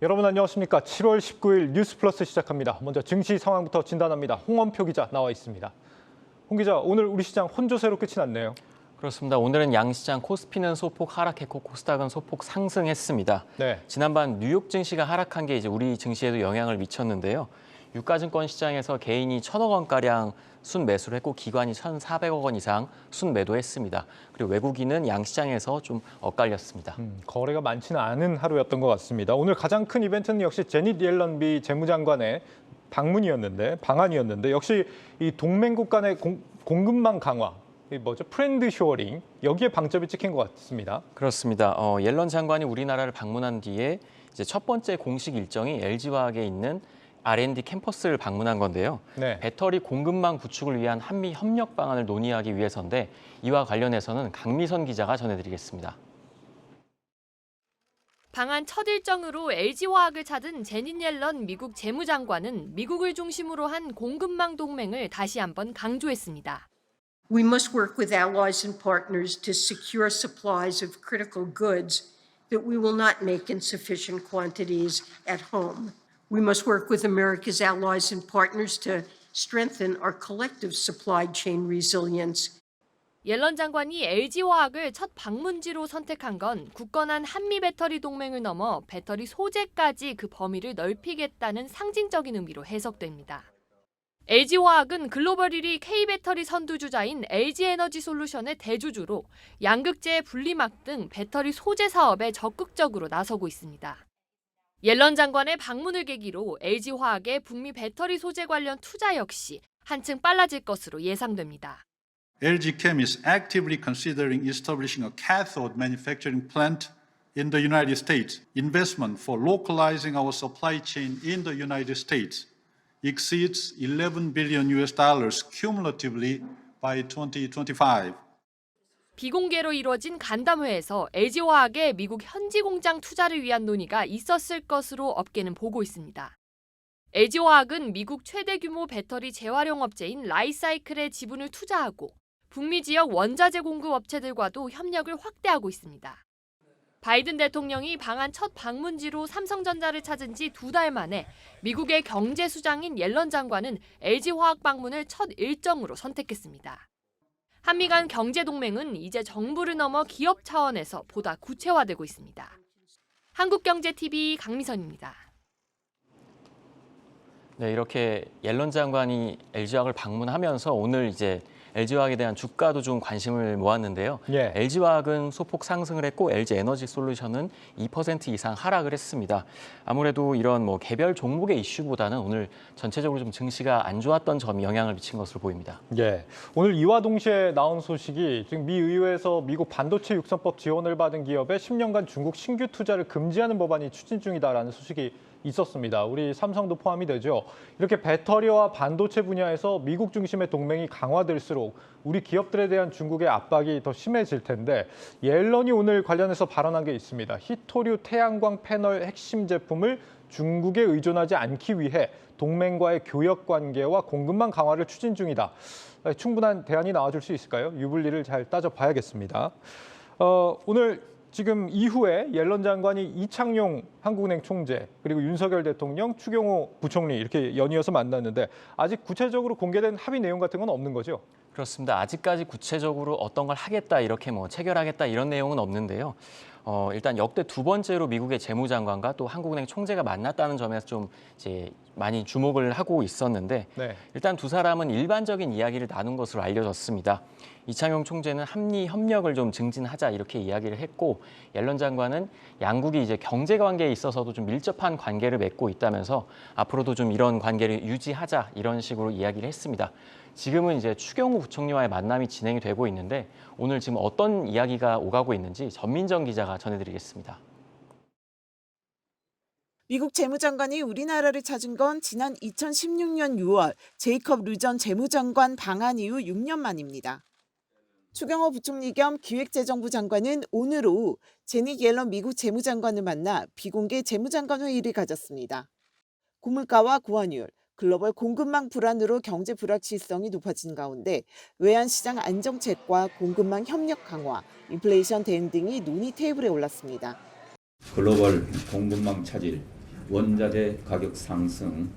여러분 안녕하십니까? 7월 19일 뉴스플러스 시작합니다. 먼저 증시 상황부터 진단합니다. 홍원표 기자 나와 있습니다. 홍 기자, 오늘 우리 시장 혼조세로 끝이 났네요. 그렇습니다. 오늘은 양시장 코스피는 소폭 하락했고 코스닥은 소폭 상승했습니다. 네. 지난밤 뉴욕 증시가 하락한 게 이제 우리 증시에도 영향을 미쳤는데요. 유가증권 시장에서 개인이 1,000억 원가량 순매수를 했고 기관이 1,400억 원 이상 순매도했습니다. 그리고 외국인은 양시장에서 좀 엇갈렸습니다. 거래가 많지는 않은 하루였던 것 같습니다. 오늘 가장 큰 이벤트는 역시 제닛 옐런 미 재무장관의 방한이었는데 역시 이 동맹국 간의 공급망 강화, 프렌드 쇼어링, 여기에 방점이 찍힌 것 같습니다. 그렇습니다. 옐런 장관이 우리나라를 방문한 뒤에 이제 첫 번째 공식 일정이 LG화학에 있는 R&D 캠퍼스를 방문한 건데요. 네. 배터리 공급망 구축을 위한 한미 협력 방안을 논의하기 위해서인데 이와 관련해서는 강미선 기자가 전해드리겠습니다. 방한 첫 일정으로 LG화학을 찾은 제닛 옐런 미국 재무장관은 미국을 중심으로 한 공급망 동맹을 다시 한번 강조했습니다. We must work with allies and partners to secure supplies of critical goods that we will not make in sufficient quantities at home. We must work with America's allies and partners to strengthen our collective supply chain resilience. 옐런 장관이 LG화학을 첫 방문지로 선택한 건 굳건한 한미 배터리 동맹을 넘어 배터리 소재까지 그 범위를 넓히겠다는 상징적인 의미로 해석됩니다. LG화학은 글로벌 1위 K배터리 선두주자인 LG에너지솔루션의 대주주로 양극재 분리막 등 배터리 소재 사업에 적극적으로 나서고 있습니다. 옐런 장관의 방문을 계기로 LG화학의 북미 배터리 소재 관련 투자 역시 한층 빨라질 것으로 예상됩니다. LG Chem is actively considering establishing a cathode manufacturing plant in the United States. Investment for localizing our supply chain in the United States exceeds $11 billion cumulatively by 2025. 비공개로 이루어진 간담회에서 LG화학의 미국 현지 공장 투자를 위한 논의가 있었을 것으로 업계는 보고 있습니다. LG화학은 미국 최대 규모 배터리 재활용 업체인 라이사이클에 지분을 투자하고 북미 지역 원자재 공급 업체들과도 협력을 확대하고 있습니다. 바이든 대통령이 방한 첫 방문지로 삼성전자를 찾은 지 2달 만에 미국의 경제 수장인 옐런 장관은 LG화학 방문을 첫 일정으로 선택했습니다. 한미 간 경제 동맹은 이제 정부를 넘어 기업 차원에서 보다 구체화되고 있습니다. 한국경제TV 강미선입니다. 네, 이렇게 옐런 장관이 LG화학을 방문하면서 오늘 이제 LG화학에 대한 주가도 좀 관심을 모았는데요. 예. LG화학은 소폭 상승을 했고 LG에너지솔루션은 2% 이상 하락을 했습니다. 아무래도 이런 개별 종목의 이슈보다는 오늘 전체적으로 좀 증시가 안 좋았던 점이 영향을 미친 것으로 보입니다. 예. 오늘 이와 동시에 나온 소식이 지금 미 의회에서 미국 반도체 육성법 지원을 받은 기업에 10년간 중국 신규 투자를 금지하는 법안이 추진 중이다라는 소식이 있었습니다. 우리 삼성도 포함이 되죠. 이렇게 배터리와 반도체 분야에서 미국 중심의 동맹이 강화될수록 우리 기업들에 대한 중국의 압박이 더 심해질 텐데 옐런이 오늘 관련해서 발언한 게 있습니다. 히토류 태양광 패널 핵심 제품을 중국에 의존하지 않기 위해 동맹과의 교역 관계와 공급망 강화를 추진 중이다. 충분한 대안이 나와줄 수 있을까요? 유불리를 잘 따져봐야겠습니다. 오늘 지금 이후에 옐런 장관이 이창용 한국은행 총재 그리고 윤석열 대통령, 추경호 부총리 이렇게 연이어서 만났는데 아직 구체적으로 공개된 합의 내용 같은 건 없는 거죠? 그렇습니다. 아직까지 구체적으로 어떤 걸 하겠다, 이렇게 체결하겠다 이런 내용은 없는데요. 일단 역대 두 번째로 미국의 재무장관과 또 한국은행 총재가 만났다는 점에서 좀 이제 많이 주목을 하고 있었는데 네. 일단 두 사람은 일반적인 이야기를 나눈 것으로 알려졌습니다. 이창용 총재는 한미 협력을 좀 증진하자 이렇게 이야기를 했고 옐런 장관은 양국이 이제 경제 관계에 있어서도 좀 밀접한 관계를 맺고 있다면서 앞으로도 좀 이런 관계를 유지하자 이런 식으로 이야기를 했습니다. 지금은 이제 추경호 부총리와의 만남이 진행이 되고 있는데 오늘 지금 어떤 이야기가 오가고 있는지 전민정 기자가 전해드리겠습니다. 미국 재무장관이 우리나라를 찾은 건 지난 2016년 6월 제이컵 류 전 재무장관 방한 이후 6년 만입니다. 추경호 부총리 겸 기획재정부 장관은 오늘 오후 제닛 옐런 미국 재무장관을 만나 비공개 재무장관 회의를 가졌습니다. 고물가와 고환율, 글로벌 공급망 불안으로 경제 불확실성이 높아진 가운데 외환시장 안정책과 공급망 협력 강화, 인플레이션 대응 등이 논의 테이블에 올랐습니다. 글로벌 공급망 차질, 원자재 가격 상승,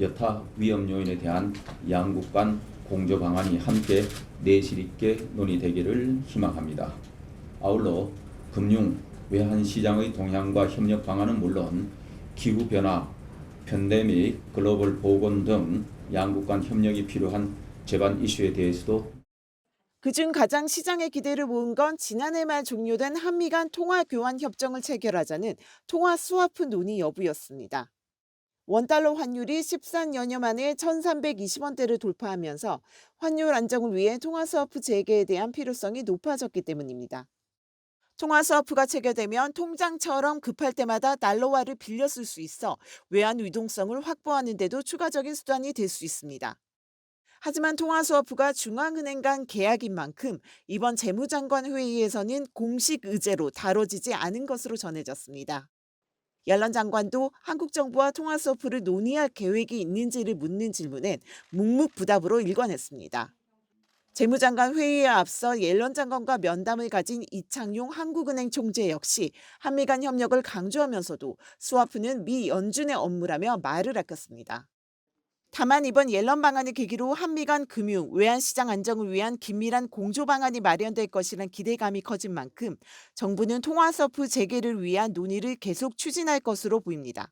여타 위험 요인에 대한 양국 간 공조 방안이 함께 내실 있게 논의되기를 희망합니다. 아울러 금융, 외환 시장의 동향과 협력 방안은 물론 기후변화, 팬데믹, 글로벌 보건 등 양국 간 협력이 필요한 제반 이슈에 대해서도 그중 가장 시장의 기대를 모은 건 지난해 말 종료된 한미 간 통화 교환 협정을 체결하자는 통화 스와프 논의 여부였습니다. 원달러 환율이 14년여 만에 1,320원대를 돌파하면서 환율 안정을 위해 통화 스와프 재개에 대한 필요성이 높아졌기 때문입니다. 통화 스와프가 체결되면 통장처럼 급할 때마다 달러화를 빌려 쓸 수 있어 외환 유동성을 확보하는 데도 추가적인 수단이 될 수 있습니다. 하지만 통화 스와프가 중앙은행 간 계약인 만큼 이번 재무장관 회의에서는 공식 의제로 다뤄지지 않은 것으로 전해졌습니다. 옐런 장관도 한국 정부와 통화 스와프를 논의할 계획이 있는지를 묻는 질문엔 묵묵부답으로 일관했습니다. 재무장관 회의에 앞서 옐런 장관과 면담을 가진 이창용 한국은행 총재 역시 한미 간 협력을 강조하면서도 스와프는 미 연준의 업무라며 말을 아꼈습니다. 다만 이번 옐런 방안을 계기로 한미 간 금융, 외환시장 안정을 위한 긴밀한 공조 방안이 마련될 것이란 기대감이 커진 만큼 정부는 통화 스와프 재개를 위한 논의를 계속 추진할 것으로 보입니다.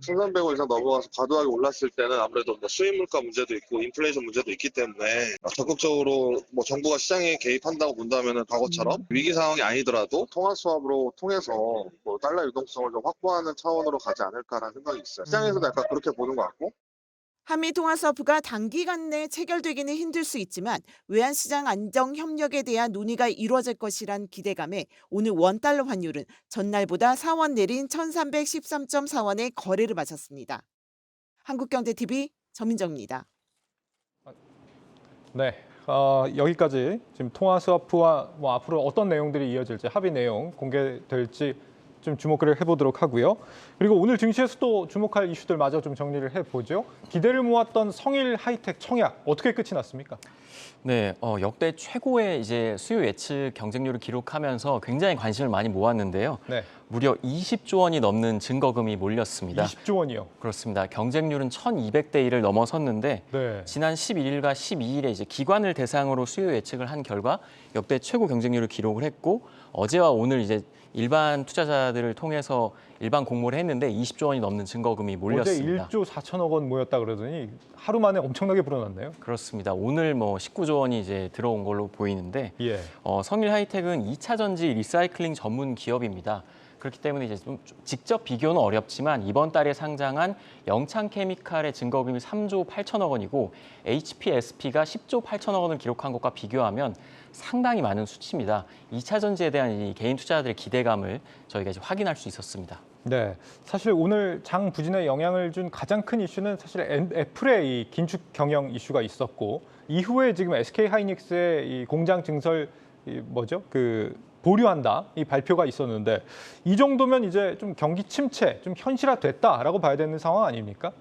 1,300원 이상 넘어가서 과도하게 올랐을 때는 아무래도 수입 물가 문제도 있고 인플레이션 문제도 있기 때문에 적극적으로 정부가 시장에 개입한다고 본다면 과거처럼 위기 상황이 아니더라도 통화 수합으로 통해서 달러 유동성을 좀 확보하는 차원으로 가지 않을까라는 생각이 있어요. 시장에서도 약간 그렇게 보는 것 같고. 한미 통화 스와프가 단기간 내 체결되기는 힘들 수 있지만 외환시장 안정 협력에 대한 논의가 이루어질 것이란 기대감에 오늘 원달러 환율은 전날보다 4원 내린 1,313.4원에 거래를 마쳤습니다. 한국경제TV 전민정입니다. 네, 여기까지 지금 통화 스와프와 앞으로 어떤 내용들이 이어질지 합의 내용 공개될지 좀 주목을 해보도록 하고요. 그리고 오늘 증시에서 또 주목할 이슈들마저 좀 정리를 해보죠. 기대를 모았던 성일 하이텍 청약 어떻게 끝이 났습니까? 네, 역대 최고의 이제 수요 예측 경쟁률을 기록하면서 굉장히 관심을 많이 모았는데요. 네. 무려 20조 원이 넘는 증거금이 몰렸습니다. 20조 원이요. 그렇습니다. 경쟁률은 1,200대 1을 넘어섰는데 네. 지난 11일과 12일에 이제 기관을 대상으로 수요 예측을 한 결과 역대 최고 경쟁률을 기록을 했고 어제와 오늘 이제 일반 투자자들을 통해서 일반 공모를 했는데 20조 원이 넘는 증거금이 몰렸습니다. 어제 1조 4천억 원 모였다 그러더니 하루 만에 엄청나게 불어났네요. 그렇습니다. 오늘 19조 원이 이제 들어온 걸로 보이는데 예. 성일 하이텍은 2차 전지 리사이클링 전문 기업입니다. 그렇기 때문에 이제 좀 직접 비교는 어렵지만 이번 달에 상장한 영창케미칼의 증거금이 3조 8천억 원이고 HPSP가 10조 8천억 원을 기록한 것과 비교하면 상당히 많은 수치입니다. 2차 전지에 대한 이 개인 투자자들의 기대감을 저희가 이제 확인할 수 있었습니다. 네, 사실 오늘 장 부진에 영향을 준 가장 큰 이슈는 사실 애플의 이 긴축 경영 이슈가 있었고 이후에 지금 SK 하이닉스의 이 공장 증설 보류한다 이 발표가 있었는데 이 정도면 이제 좀 경기 침체, 좀 현실화됐다라고 봐야 되는 상황 아닙니까?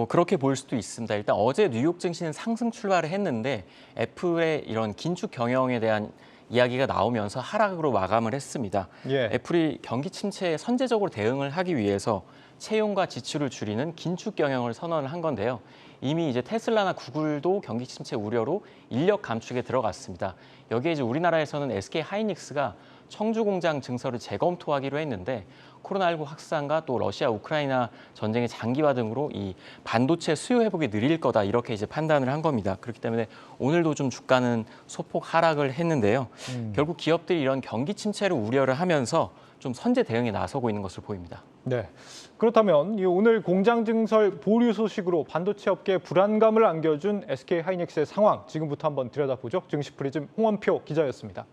그렇게 볼 수도 있습니다. 일단 어제 뉴욕 증시는 상승 출발을 했는데 애플의 이런 긴축 경영에 대한 이야기가 나오면서 하락으로 마감을 했습니다. 예. 애플이 경기 침체에 선제적으로 대응을 하기 위해서 채용과 지출을 줄이는 긴축 경영을 선언을 한 건데요. 이미 이제 테슬라나 구글도 경기 침체 우려로 인력 감축에 들어갔습니다. 여기에 이제 우리나라에서는 SK 하이닉스가 청주 공장 증설을 재검토하기로 했는데 코로나19 확산과 또 러시아 우크라이나 전쟁의 장기화 등으로 이 반도체 수요 회복이 느릴 거다 이렇게 이제 판단을 한 겁니다. 그렇기 때문에 오늘도 좀 주가는 소폭 하락을 했는데요. 결국 기업들이 이런 경기 침체를 우려를 하면서 좀 선제 대응에 나서고 있는 것으로 보입니다. 네. 그렇다면 오늘 공장 증설 보류 소식으로 반도체 업계에 불안감을 안겨준 SK 하이닉스의 상황 지금부터 한번 들여다보죠. 증시 프리즘 홍원표 기자였습니다.